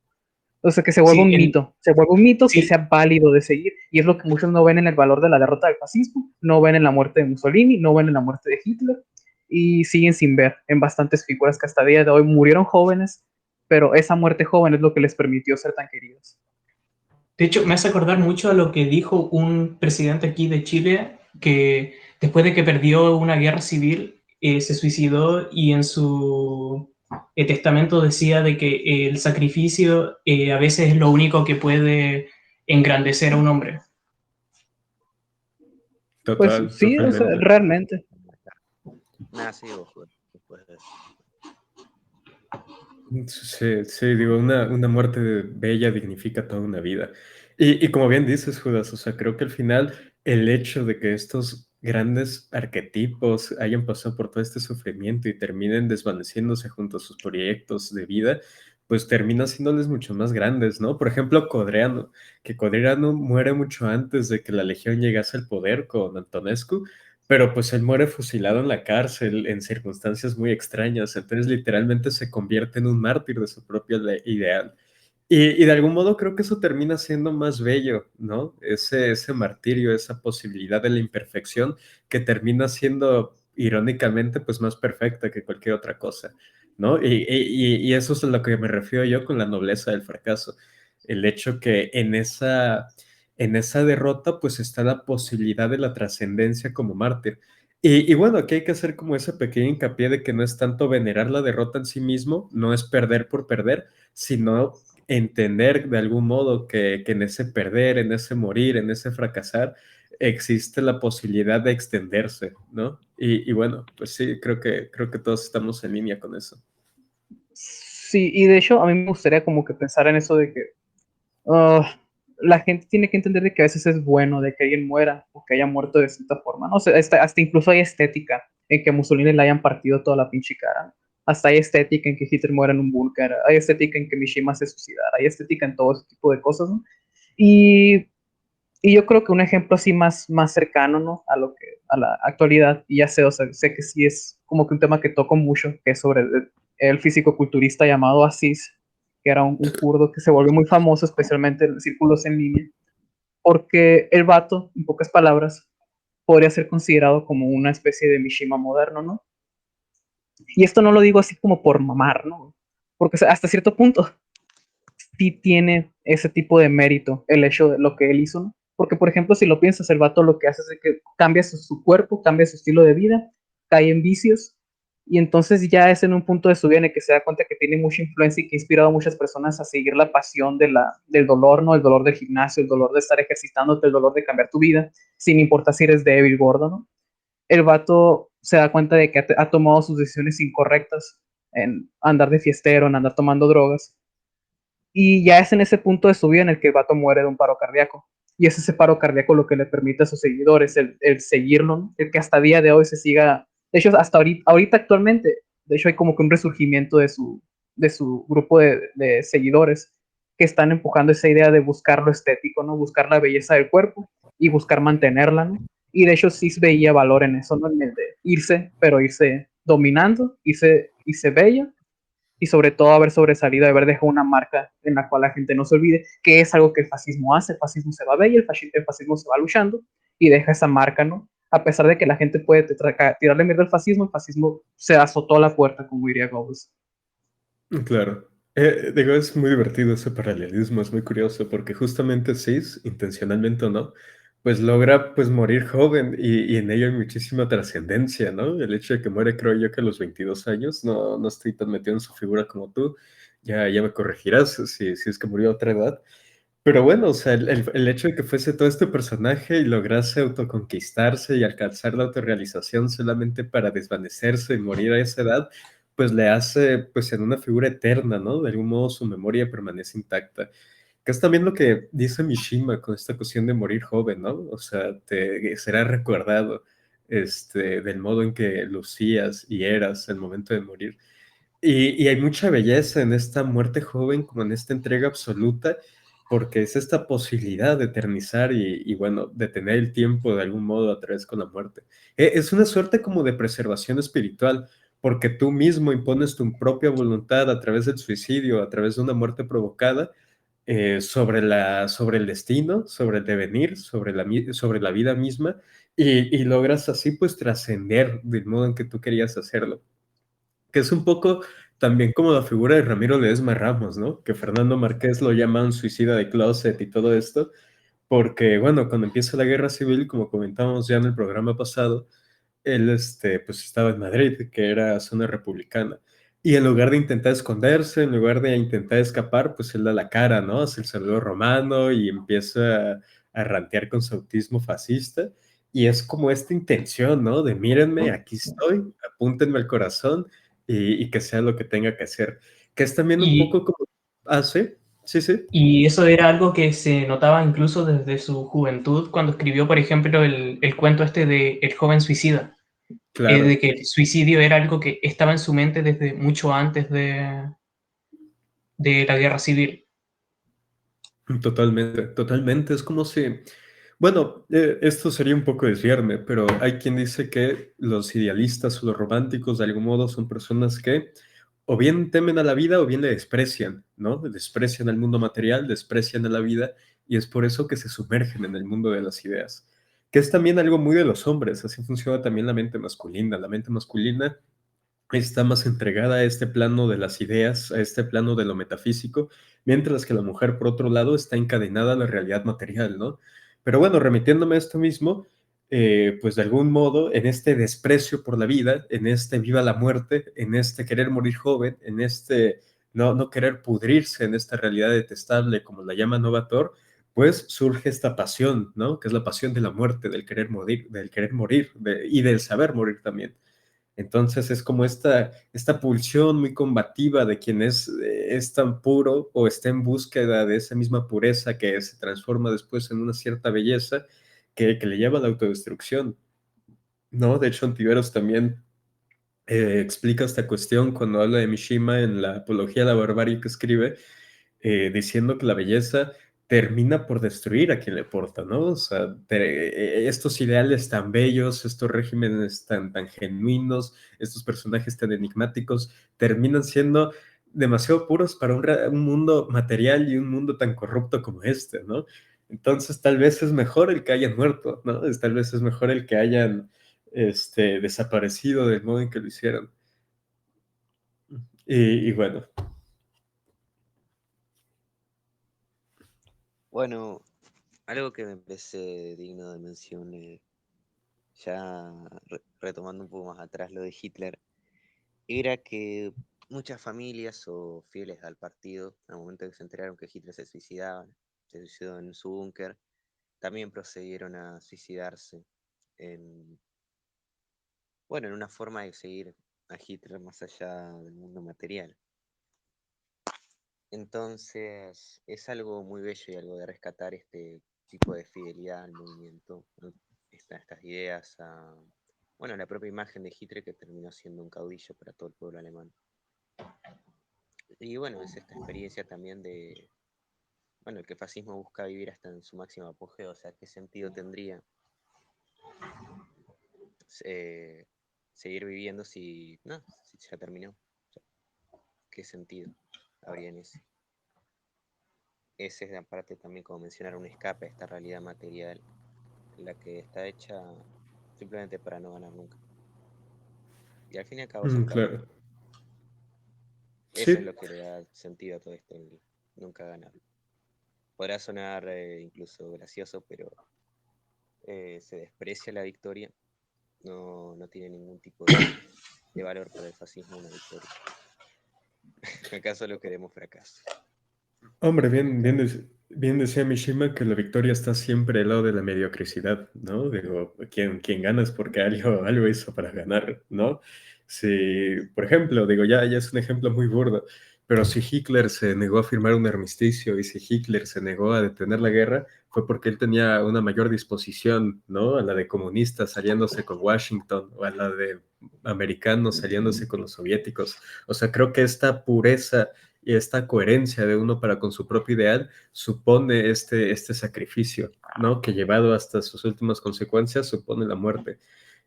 O sea, que se vuelva Sí, un mito. Se vuelva un mito que sí, sea válido de seguir. Y es lo que muchos no ven en el valor de la derrota del fascismo, no ven en la muerte de Mussolini, no ven en la muerte de Hitler. Y siguen sin ver en bastantes figuras que hasta el día de hoy murieron jóvenes, pero esa muerte joven es lo que les permitió ser tan queridos. de hecho, me hace acordar mucho a lo que dijo un presidente aquí de Chile, que después de que perdió una guerra civil, se suicidó y en su testamento decía de que el sacrificio a veces es lo único que puede engrandecer a un hombre. Pues Total, sí, o sea, totalmente. realmente. Nada, sí, después de eso. Sí, sí, digo, una muerte bella dignifica toda una vida. Y como bien dices, Judas, o sea, creo que al final el hecho de que estos grandes arquetipos hayan pasado por todo este sufrimiento y terminen desvaneciéndose junto a sus proyectos de vida, pues termina haciéndoles mucho más grandes, ¿no? Por ejemplo, Codreano, que Codreano muere mucho antes de que la Legión llegase al poder con Antonescu, pero pues él muere fusilado en la cárcel en circunstancias muy extrañas, entonces literalmente se convierte en un mártir de su propio ideal. Y de algún modo creo que eso termina siendo más bello, ¿no? Ese martirio, esa posibilidad de la imperfección que termina siendo irónicamente pues más perfecta que cualquier otra cosa, ¿no? Y eso es a lo que me refiero yo con la nobleza del fracaso. El hecho que en esa derrota pues está la posibilidad de la trascendencia como mártir. Y bueno, aquí hay que hacer como ese pequeño hincapié de que no es tanto venerar la derrota en sí mismo, no es perder por perder, sino entender de algún modo que en ese perder, en ese morir, en ese fracasar, existe la posibilidad de extenderse, ¿no? Y bueno, pues sí, creo que todos estamos en línea con eso. Sí, y de hecho a mí me gustaría como que pensar en eso de que la gente tiene que entender de que a veces es bueno de que alguien muera o que haya muerto de cierta forma, ¿no? O sea, hasta incluso hay estética en que a Mussolini le hayan partido toda la pinche cara. Hasta hay estética en que Hitler muera en un búnker, hay estética en que Mishima se suicidara, hay estética en todo ese tipo de cosas, ¿no? Y, y yo creo que un ejemplo así más cercano, ¿no? A la actualidad, y ya sé, o sea, sé que sí es como que un tema que toco mucho, que es sobre el físico-culturista llamado Aziz, que era un kurdo que se volvió muy famoso, especialmente en círculos en línea, porque el vato, en pocas palabras, podría ser considerado como una especie de Mishima moderno, ¿no? Y esto no lo digo así como por mamar, ¿no? Porque hasta cierto punto sí tiene ese tipo de mérito el hecho de lo que él hizo, ¿no? Porque, por ejemplo, si lo piensas, el vato lo que hace es que cambia su cuerpo, cambia su estilo de vida, cae en vicios, y entonces ya es en un punto de su vida en el que se da cuenta que tiene mucha influencia y que ha inspirado a muchas personas a seguir la pasión del dolor, ¿no? El dolor del gimnasio, el dolor de estar ejercitándote, el dolor de cambiar tu vida, sin importar si eres débil, gordo, ¿no? El vato se da cuenta de que ha tomado sus decisiones incorrectas en andar de fiestero, en andar tomando drogas, y ya es en ese punto de su vida en el que el vato muere de un paro cardíaco. Y es ese paro cardíaco lo que le permite a sus seguidores el seguirlo, ¿no? El que hasta día de hoy se siga. De hecho, hasta ahorita actualmente, de hecho, hay como que un resurgimiento de su grupo de seguidores que están empujando esa idea de buscar lo estético, ¿no? Buscar la belleza del cuerpo y buscar mantenerla, ¿no? Y de hecho, sí veía valor en eso, ¿no? En el de irse, pero irse dominando, irse bella y sobre todo haber sobresalido, haber dejado una marca en la cual la gente no se olvide, que es algo que el fascismo hace. El fascismo se va a ver y el fascismo se va luchando y deja esa marca, ¿no? A pesar de que la gente puede tirarle mierda al fascismo, el fascismo se azotó a la puerta, como diría Goebbels. Claro. Digo, es muy divertido ese paralelismo, es muy curioso, porque justamente Cis, intencionalmente o no, pues logra pues morir joven y en ello hay muchísima trascendencia, ¿no? El hecho de que muere, creo yo que a los 22 años, no estoy tan metido en su figura como tú, ya me corregirás si es que murió a otra edad, pero bueno, o sea, el hecho de que fuese todo este personaje y lograse autoconquistarse y alcanzar la autorrealización solamente para desvanecerse y morir a esa edad, pues le hace pues en una figura eterna, ¿no? De algún modo su memoria permanece intacta. Que es también lo que dice Mishima con esta cuestión de morir joven, ¿no? O sea, te será recordado del modo en que lucías y eras el momento de morir. Y hay mucha belleza en esta muerte joven, como en esta entrega absoluta, porque es esta posibilidad de eternizar y bueno, de tener el tiempo de algún modo a través con la muerte. Es una suerte como de preservación espiritual, porque tú mismo impones tu propia voluntad a través del suicidio, a través de una muerte provocada, sobre el destino, sobre el devenir, sobre la vida misma, y logras así pues trascender del modo en que tú querías hacerlo, que es un poco también como la figura de Ramiro Ledesma Ramos, ¿no? Que Fernando Márquez lo llama un suicida de closet y todo esto, porque, bueno, cuando empieza la guerra civil, como comentamos ya en el programa pasado, él, pues estaba en Madrid, que era zona republicana, y en lugar de intentar esconderse, en lugar de intentar escapar, pues él da la cara, ¿no? Hace el saludo romano y empieza a rantear con su autismo fascista, y es como esta intención, ¿no? De mírenme, aquí estoy, apúntenme al corazón, y que sea lo que tenga que hacer. Que es también un Y, poco como... Ah, sí, sí, sí, y eso era algo que se notaba incluso desde su juventud, cuando escribió, por ejemplo, el cuento este de El joven suicida, claro. de que el suicidio era algo que estaba en su mente desde mucho antes de... de la guerra civil. Totalmente, totalmente. Es como si, bueno, esto sería un poco desviarme, pero hay quien dice que los idealistas o los románticos de algún modo son personas que o bien temen a la vida o bien le desprecian, ¿no? Desprecian al mundo material, desprecian a la vida y es por eso que se sumergen en el mundo de las ideas, que es también algo muy de los hombres, así funciona también la mente masculina. La mente masculina está más entregada a este plano de las ideas, a este plano de lo metafísico, mientras que la mujer, por otro lado, está encadenada a la realidad material, ¿no? Pero bueno, remitiéndome a esto mismo, pues de algún modo, en este desprecio por la vida, en este viva la muerte, en este querer morir joven, en este no querer pudrirse en esta realidad detestable, como la llama Novator, pues surge esta pasión, ¿no? Que es la pasión de la muerte, del querer morir y del saber morir también. Entonces es como esta pulsión muy combativa de quien es tan puro o está en búsqueda de esa misma pureza que se transforma después en una cierta belleza que le lleva a la autodestrucción, ¿no? De hecho, Antiveros también explica esta cuestión cuando habla de Mishima en la Apología de la Barbarie que escribe, diciendo que la belleza termina por destruir a quien le porta, ¿no? O sea, estos ideales tan bellos, estos regímenes tan genuinos, estos personajes tan enigmáticos, terminan siendo demasiado puros para un mundo material y un mundo tan corrupto como este, ¿no? Entonces, tal vez es mejor el que hayan muerto, ¿no? Tal vez es mejor el que hayan desaparecido del modo en que lo hicieron. Y bueno, Bueno, algo que me parece digno de mención, ya retomando un poco más atrás lo de Hitler, era que muchas familias o fieles al partido, al momento de que se enteraron que Hitler se suicidó en su búnker, también procedieron a suicidarse en, bueno, en una forma de seguir a Hitler más allá del mundo material. Entonces, es algo muy bello y algo de rescatar este tipo de fidelidad al movimiento, ¿no? Estas ideas bueno, la propia imagen de Hitler que terminó siendo un caudillo para todo el pueblo alemán. Y bueno, es esta experiencia también de, bueno, el que el fascismo busca vivir hasta en su máximo apogeo, o sea, ¿qué sentido tendría eh, seguir viviendo si, no, si ya terminó? O sea, ¿qué sentido habría en ese? Ese es aparte también, como mencionar, un escape a esta realidad material, en la que está hecha simplemente para no ganar nunca. Y al fin y al cabo siempre claro. ganan. Eso es Sí, lo que le da sentido a todo esto, el nunca ganar. Podrá sonar incluso gracioso, pero se desprecia la victoria. No tiene ningún tipo de valor para el fascismo una victoria. ¿Acaso lo queremos fracaso? hombre, bien, Nunca. bien decía Mishima que la victoria está siempre al lado de la mediocridad, ¿no? Digo, quien gana es porque algo hizo para ganar, ¿no? Si, por ejemplo, digo, ya es un ejemplo muy burdo, pero si Hitler se negó a firmar un armisticio y si Hitler se negó a detener la guerra, fue porque él tenía una mayor disposición, ¿no? A la de comunistas aliándose con Washington o a la de americanos aliándose con los soviéticos. O sea, creo que esta pureza y esta coherencia de uno para con su propio ideal supone este sacrificio, ¿no? Que llevado hasta sus últimas consecuencias supone la muerte.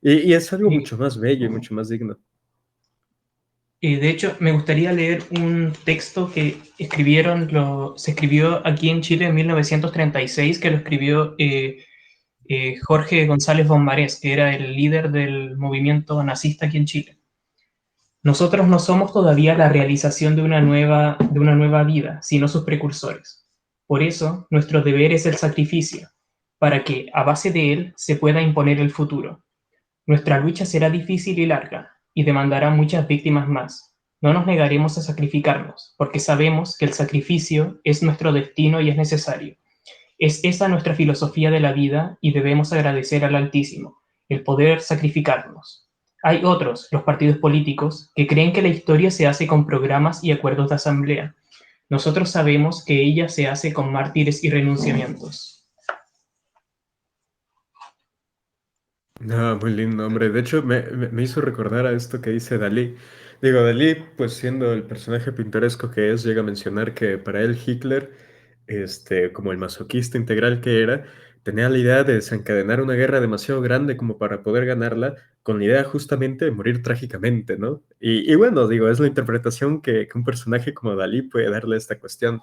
Y es algo Y, mucho más bello y mucho más digno. y de hecho, me gustaría leer un texto que se escribió aquí en Chile en 1936, que lo escribió Jorge González Bombarés, que era el líder del movimiento nazista aquí en Chile. Nosotros no somos todavía la realización de una nueva vida, sino sus precursores. Por eso, nuestro deber es el sacrificio, para que, a base de él, se pueda imponer el futuro. Nuestra lucha será difícil y larga, y demandará muchas víctimas más. No nos negaremos a sacrificarnos, porque sabemos que el sacrificio es nuestro destino y es necesario. Es esa nuestra filosofía de la vida y debemos agradecer al Altísimo, el poder sacrificarnos. Hay otros, los partidos políticos, que creen que la historia se hace con programas y acuerdos de asamblea. Nosotros sabemos que ella se hace con mártires y renunciamientos. Ah, muy lindo, hombre. De hecho, me hizo recordar a esto que dice Dalí. Digo, Dalí, pues siendo el personaje pintoresco que es, llega a mencionar que para él Hitler, como el masoquista integral que era, tenía la idea de desencadenar una guerra demasiado grande como para poder ganarla, con la idea justamente de morir trágicamente, ¿no? Y bueno, digo, es la interpretación que un personaje como Dalí puede darle a esta cuestión.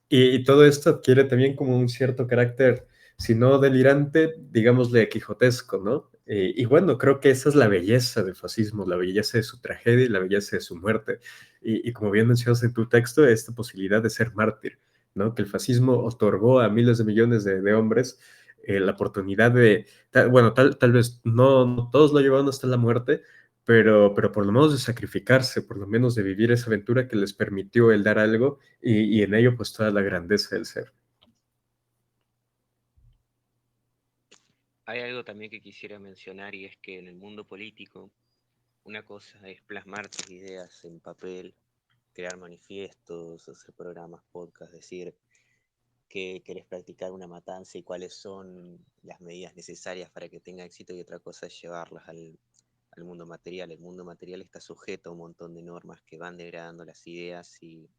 Y todo esto adquiere también como un cierto carácter, si no delirante, digámosle quijotesco, ¿no? Y bueno, creo que esa es la belleza del fascismo, la belleza de su tragedia y la belleza de su muerte. Y como bien mencionas en tu texto, esta posibilidad de ser mártir, ¿no? Que el fascismo otorgó a miles de millones de hombres la oportunidad de, bueno, tal vez no todos lo llevaron hasta la muerte, pero por lo menos de sacrificarse, por lo menos de vivir esa aventura que les permitió el dar algo y en ello pues toda la grandeza del ser. Hay algo también que quisiera mencionar y es que en el mundo político una cosa es plasmar tus ideas en papel, crear manifiestos, hacer programas, podcasts, decir que querés practicar una matanza y cuáles son las medidas necesarias para que tenga éxito, y otra cosa es llevarlas al mundo material. El mundo material está sujeto a un montón de normas que van degradando las ideas y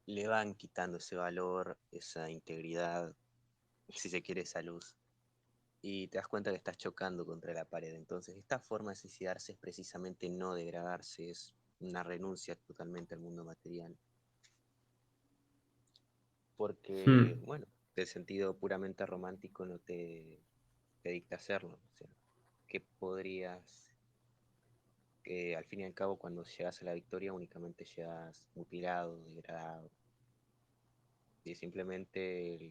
le van quitando ese valor, esa integridad, si se quiere, esa luz. Y te das cuenta que estás chocando contra la pared. Entonces, esta forma de suicidarse es precisamente no degradarse, es una renuncia totalmente al mundo material. Porque, Hmm. bueno, el sentido puramente romántico no te dicta hacerlo. O sea, que podrías, que al fin y al cabo, cuando llegas a la victoria, únicamente llegas mutilado, degradado. Y simplemente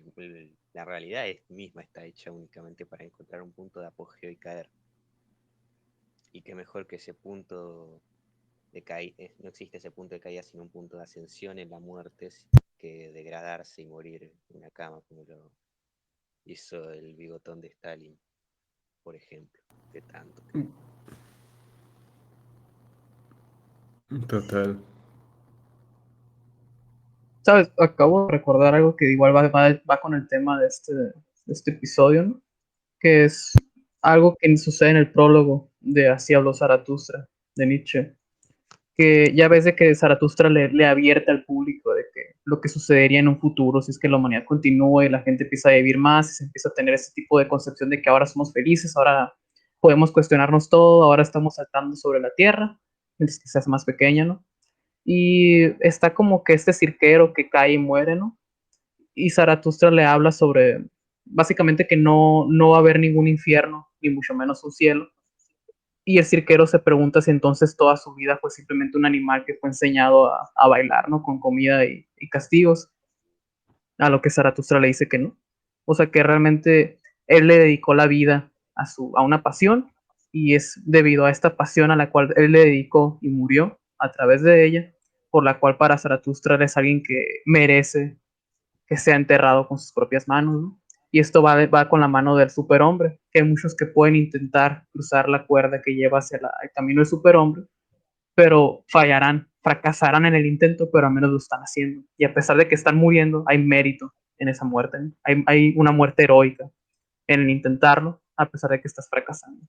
la realidad misma está hecha únicamente para encontrar un punto de apogeo y caer. Y qué mejor que ese punto de caída, no existe ese punto de caída, sino un punto de ascensión en la muerte, que degradarse y morir en una cama, como lo hizo el bigotón de Stalin, por ejemplo, de tanto. Total. ¿Sabes? Acabo de recordar algo que igual va con el tema de este episodio, ¿no? Que es algo que sucede en el prólogo de Así habló Zaratustra, de Nietzsche, que ya ves de que Zaratustra le advierte al público de que lo que sucedería en un futuro si es que la humanidad continúa y la gente empieza a vivir más y se empieza a tener ese tipo de concepción de que ahora somos felices, ahora podemos cuestionarnos todo, ahora estamos saltando sobre la tierra, mientras que se hace más pequeña, ¿no? Y está como que este cirquero que cae y muere, ¿no? Y Zaratustra le habla sobre, básicamente que no va a haber ningún infierno, ni mucho menos un cielo. Y el cirquero se pregunta si entonces toda su vida fue simplemente un animal que fue enseñado a bailar, ¿no? Con comida y castigos, a lo que Zaratustra le dice que no. O sea, que realmente él le dedicó la vida a una pasión y es debido a esta pasión a la cual él le dedicó y murió a través de ella, por la cual para Zaratustra es alguien que merece que sea enterrado con sus propias manos, ¿no? Y esto va con la mano del superhombre, que hay muchos que pueden intentar cruzar la cuerda que lleva hacia el camino del superhombre, pero fallarán, fracasarán en el intento, pero al menos lo están haciendo. Y a pesar de que están muriendo, hay mérito en esa muerte, ¿no? Hay una muerte heroica en el intentarlo, a pesar de que estás fracasando.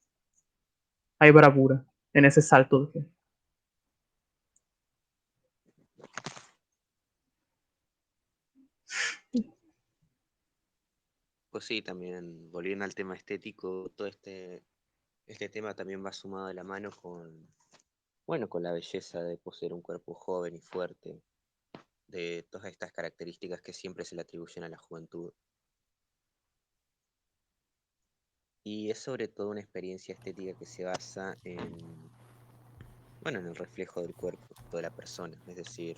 Hay bravura en ese salto de fe. Pues sí, también volviendo al tema estético, todo este tema también va sumado de la mano con, bueno, con la belleza de poseer un cuerpo joven y fuerte, de todas estas características que siempre se le atribuyen a la juventud. Y es sobre todo una experiencia estética que se basa bueno, en el reflejo del cuerpo de la persona, es decir,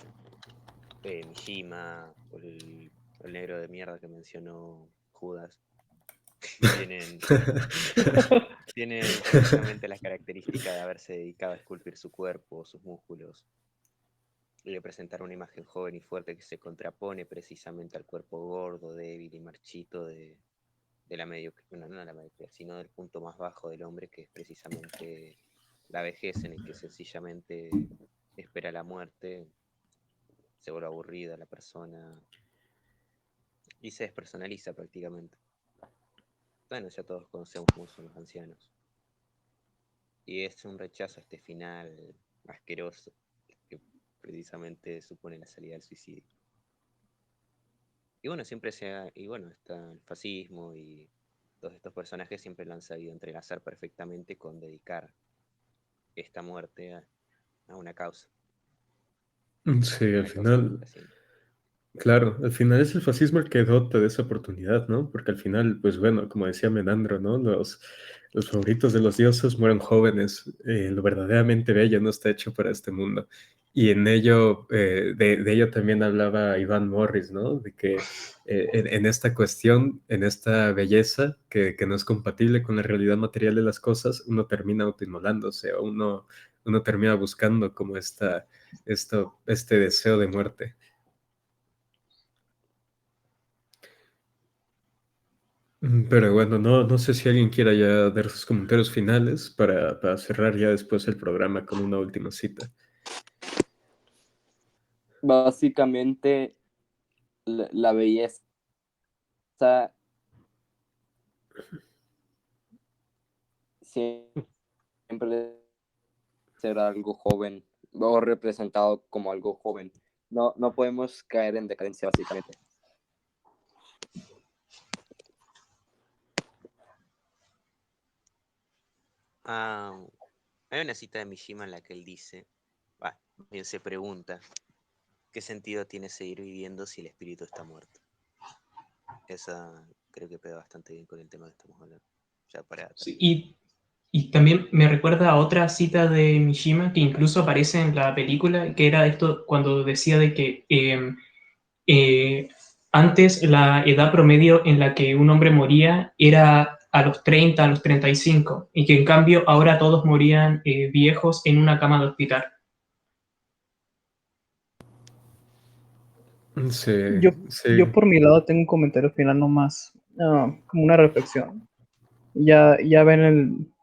Mishima o el negro de mierda que mencionó Judas, tienen, tienen precisamente las características de haberse dedicado a esculpir su cuerpo, sus músculos, y de presentar una imagen joven y fuerte que se contrapone precisamente al cuerpo gordo, débil y marchito de la mediocridad, bueno, no de la mediocridad, sino del punto más bajo del hombre, que es precisamente la vejez, en el que sencillamente espera la muerte, se vuelve aburrida la persona y se despersonaliza prácticamente. Bueno, ya todos conocemos cómo son los ancianos. Y es un rechazo a este final asqueroso que precisamente supone la salida del suicidio. Y bueno, y bueno, está el fascismo y todos estos personajes siempre lo han sabido entrelazar perfectamente con dedicar esta muerte a una causa, Sí, al una causa final, trasciende. claro, al final es el fascismo el que dota de esa oportunidad, ¿no? Porque al final, pues bueno, como decía Menandro, ¿no? Los favoritos de los dioses mueren jóvenes, lo verdaderamente bello no está hecho para este mundo. Y en ello, de ello también hablaba Iván Morris, ¿no? De que en esta cuestión, en esta belleza que no es compatible con la realidad material de las cosas, uno termina autoinmolándose o uno termina buscando como este deseo de muerte. Pero bueno, no sé si alguien quiera ya dar sus comentarios finales para cerrar ya después el programa con una última cita. Básicamente, la belleza siempre será algo joven o representado como algo joven. No podemos caer en decadencia, básicamente. Hay una cita de Mishima en la que él dice, bien se pregunta, ¿qué sentido tiene seguir viviendo si el espíritu está muerto? Esa creo que pega bastante bien con el tema que estamos hablando. Ya para Sí, terminar. y también me recuerda a otra cita de Mishima que incluso aparece en la película, que era esto cuando decía de que eh, antes la edad promedio en la que un hombre moría era a los 30, a los 35, y que en cambio ahora todos morían viejos en una cama de hospital. Sí, Yo, sí. yo por mi lado tengo un comentario final nomás, como una reflexión. Ya ven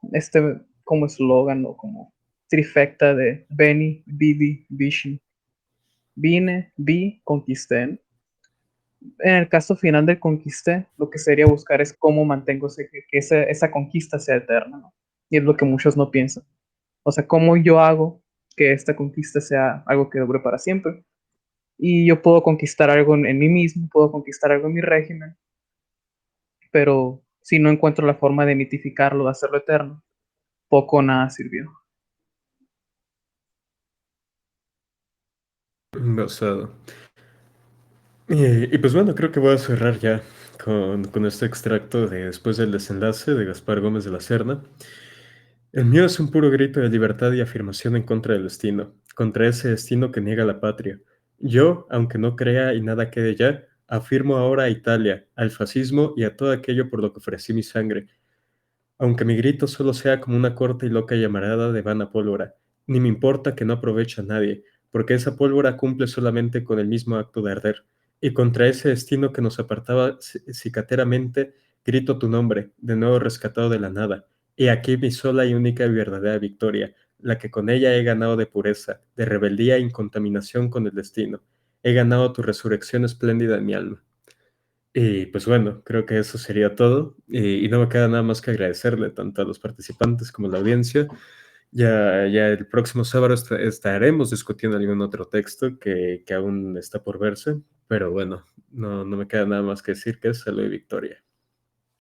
como eslogan o como trifecta de Beni, Vidi, Vici. Vine, vi, conquisté. En el caso final del conquisté, lo que sería buscar es cómo mantengo que esa conquista sea eterna, ¿no? Y es lo que muchos no piensan. O sea, cómo yo hago que esta conquista sea algo que dure para siempre. Y yo puedo conquistar algo en mí mismo, puedo conquistar algo en mi régimen, pero si no encuentro la forma de mitificarlo, de hacerlo eterno, poco o nada sirvió. Basado. Y pues bueno, creo que voy a cerrar ya con este extracto de Después del desenlace de Gaspar Gómez de la Serna. El mío es un puro grito de libertad y afirmación en contra del destino, contra ese destino que niega la patria. Yo, aunque no crea y nada quede ya, afirmo ahora a Italia, al fascismo y a todo aquello por lo que ofrecí mi sangre, aunque mi grito solo sea como una corta y loca llamarada de vana pólvora. Ni me importa que no aproveche a nadie, porque esa pólvora cumple solamente con el mismo acto de arder. Y contra ese destino que nos apartaba cicateramente, grito tu nombre, de nuevo rescatado de la nada. Y aquí mi sola y única y verdadera victoria, la que con ella he ganado de pureza, de rebeldía e incontaminación con el destino. He ganado tu resurrección espléndida en mi alma. Y pues bueno, creo que eso sería todo. Y no me queda nada más que agradecerle tanto a los participantes como a la audiencia. Ya el próximo sábado estaremos discutiendo algún otro texto que aún está por verse. Pero bueno, no me queda nada más que decir que es salud y victoria.